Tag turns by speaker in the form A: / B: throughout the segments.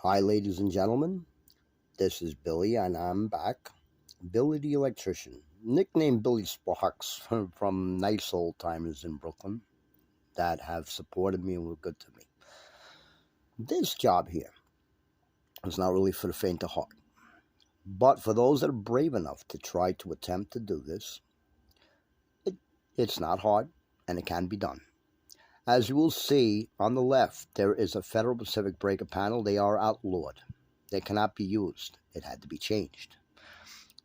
A: Hi, ladies and gentlemen. This is Billy, and I'm back. Billy the electrician, nicknamed Billy Sparks from nice old timers in Brooklyn that have supported me and were good to me. This job here is not really for the faint of heart, but for those that are brave enough to try to attempt to do this, it, it's not hard and it can be done. As you will see on the left, there is a Federal Pacific breaker panel. They are outlawed. They cannot be used. It had to be changed.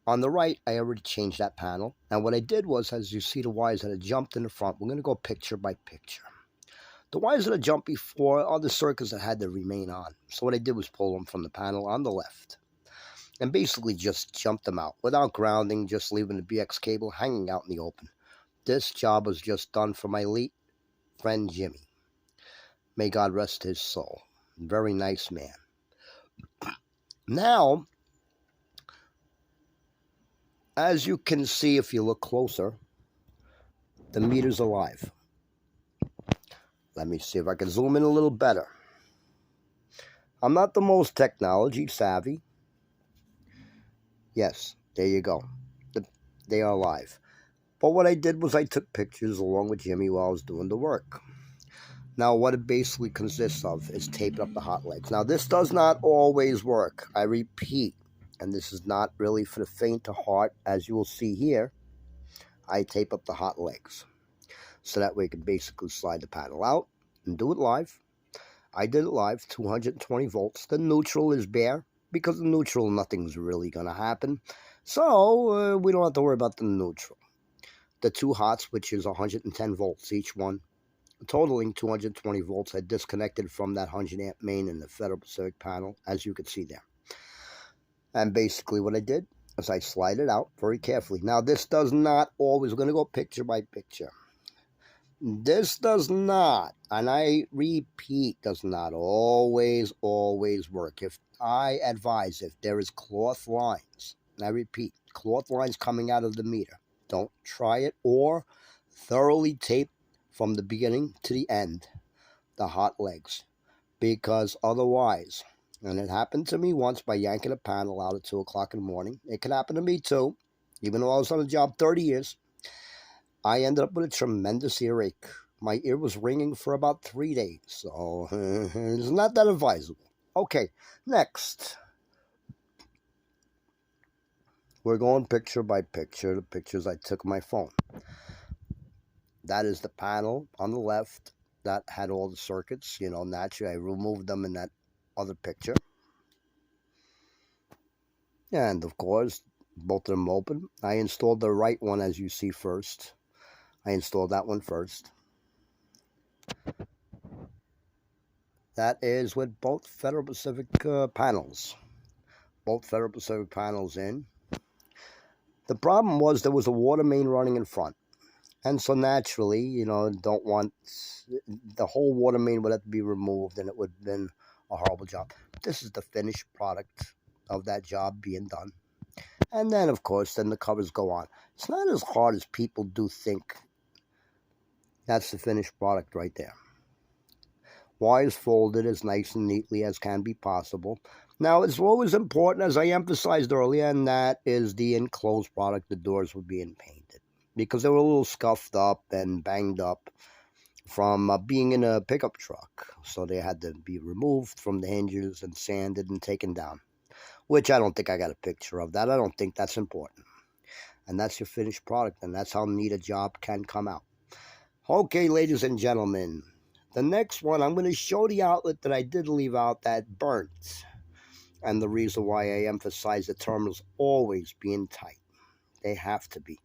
A: On the right, I already changed that panel. And what I did was, as you see the wires that had jumped in the front, we're going to go picture by picture. The wires that had jumped before are the circuits that had to remain on. So what I did was pull them from the panel on the left and basically just jumped them out without grounding, just leaving the BX cable hanging out in the open. This job was just done for my late friend Jimmy. May God rest his soul. Very nice man. Now, as you can see if you look closer, the meter's alive. Let me see if I can zoom in a little better. I'm not the most technology savvy. Yes, there you go. They are live. But what I did was I took pictures along with Jimmy while I was doing the work. Now, what it basically consists of is taping up the hot legs. Now, this does not always work. I repeat, and this is not really for the faint of heart. As you will see here, I tape up the hot legs. So that way you can basically slide the panel out and do it live. I did it live, 220 volts. The neutral is bare. Because the neutral, nothing's really going to happen. So, we don't have to worry about the neutral. The two hots, which is 110 volts each one, totaling 220 volts, I disconnected from that 100 amp main in the Federal Pacific panel, as you can see there. And basically what I did is I slide it out very carefully. Now, this does not always, we're going to go picture by picture. This does not, and I repeat, does not always work. If I advise, if there is cloth lines, and I repeat, cloth lines coming out of the meter, don't try it, or thoroughly tape from the beginning to the end the hot legs, because otherwise, and it happened to me once by yanking a panel out at 2 o'clock in the morning. It could happen to me too, even though I was on the job 30 years. I ended up with a tremendous earache. My ear was ringing for about 3 days, so it's not that advisable. Okay, next. We're going picture by picture, the pictures I took on my phone. That is the panel on the left that had all the circuits. You know, naturally I removed them in that other picture. And of course, both of them open. I installed the right one as you see first. I installed that one first. That is with both Federal Pacific panels. Both Federal Pacific panels in. The problem was there was a water main running in front. And so naturally, you know, don't want the whole water main would have to be removed and it would have been a horrible job. This is the finished product of that job being done. And then, of course, then the covers go on. It's not as hard as people do think. That's the finished product right there. Wires folded as nice and neatly as can be possible. Now, it's always important, as I emphasized earlier, and that is the enclosed product. The doors were being painted because they were a little scuffed up and banged up from being in a pickup truck. So they had to be removed from the hinges and sanded and taken down, which I don't think I got a picture of that. I don't think that's important. And that's your finished product, and that's how neat a job can come out. Okay, ladies and gentlemen, the next one, I'm going to show the outlet that I did leave out that burnt. And the reason why I emphasize the terminals always being tight. They have to be.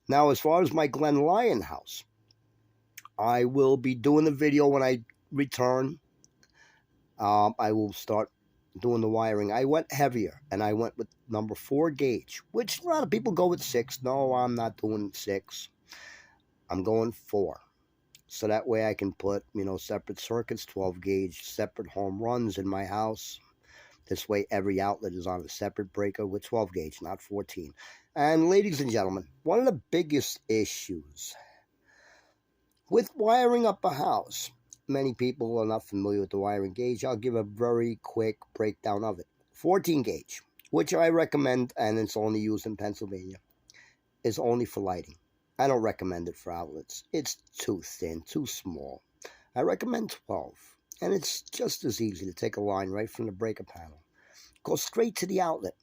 A: Now, as far as my Glen Lyon house, I will be doing the video when I return. I will start doing the wiring. I went heavier, and I went with number 4 gauge, which a lot of people go with 6. No, I'm not doing 6. I'm going 4. So that way I can put, you know, separate circuits, 12 gauge, separate home runs in my house. This way every outlet is on a separate breaker with 12 gauge, not 14. And ladies and gentlemen, one of the biggest issues with wiring up a house, many people are not familiar with the wiring gauge, I'll give a very quick breakdown of it. 14 gauge, which I recommend, and it's only used in Pennsylvania, is only for lighting. I don't recommend it for outlets. It's too thin, too small. I recommend 12, and it's just as easy to take a line right from the breaker panel. Go straight to the outlet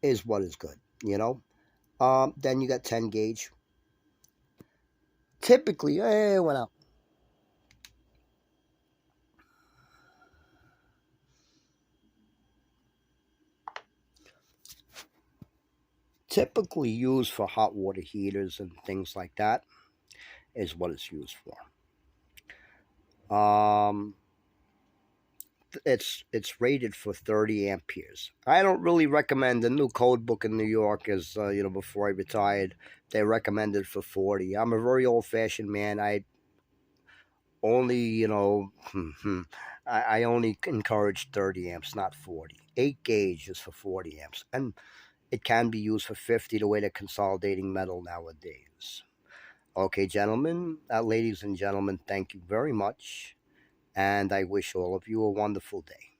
A: is what is good, you know. Then you got 10 gauge. Typically, it went out. Typically used for hot water heaters and things like that is what it's used for. It's rated for 30 amperes. I don't really recommend the new code book in New York. Is before I retired, they recommended for 40. I'm a very old fashioned man. I only I only encourage 30 amps, not 40. 8 gauge is for 40 amps, and it can be used for 50 the way they're consolidating metal nowadays. Okay, gentlemen, ladies and gentlemen, thank you very much, and I wish all of you a wonderful day.